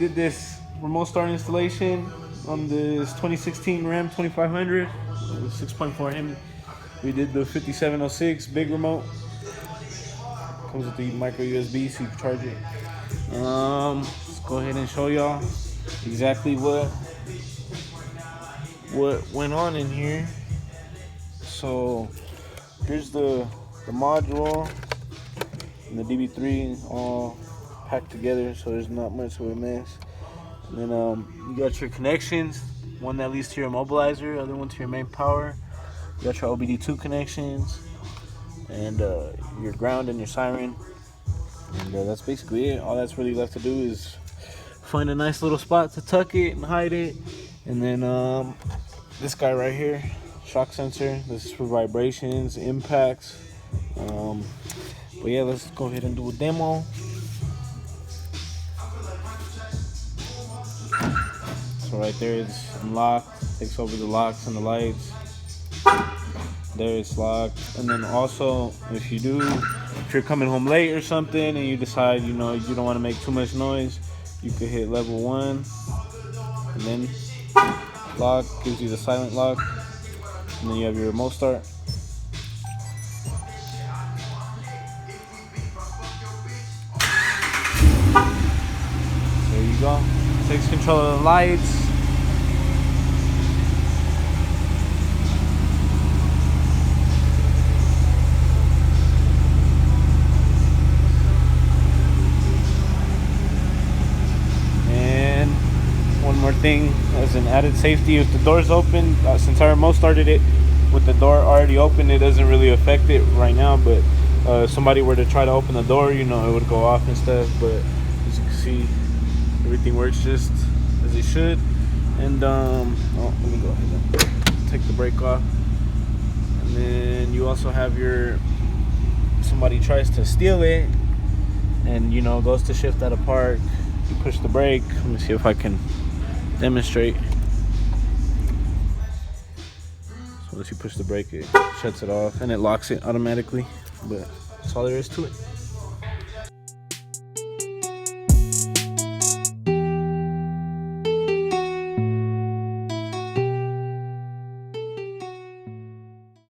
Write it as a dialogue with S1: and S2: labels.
S1: did this remote start installation on this 2016 Ram 2500 with 6.4 Hemi. We did the 5706 big remote. Comes with the micro USB so you can charge it. Let's go ahead and show y'all exactly what went on in here. So here's the module and the DB3 all packed together, so there's not much of a mess. And then you got your connections, one that leads to your immobilizer, other one to your main power. You got your OBD2 connections and your ground and your siren. And that's basically it. All that's really left to do is find a nice little spot to tuck it and hide it. And then this guy right here, shock sensor. This is for vibrations, impacts. But yeah, let's go ahead and do a demo. So right there it's unlocked, takes over the locks and the lights. There it's locked. And then also if you're coming home late or something and you decide you don't want to make too much noise, you could hit level 1 and then lock, gives you the silent lock, and then you have your remote start. There you go. Takes control of the lights. And one more thing, as an added safety, if the door's open, since I remote started it with the door already open, it doesn't really affect it right now, but if somebody were to try to open the door, it would go off and stuff. But as you can see, everything works just as it should. And let me go ahead and take the brake off. And then you also have somebody tries to steal it and goes to shift out of park, you push the brake. Let me see if I can demonstrate. So once you push the brake, it shuts it off and it locks it automatically. But that's all there is to it.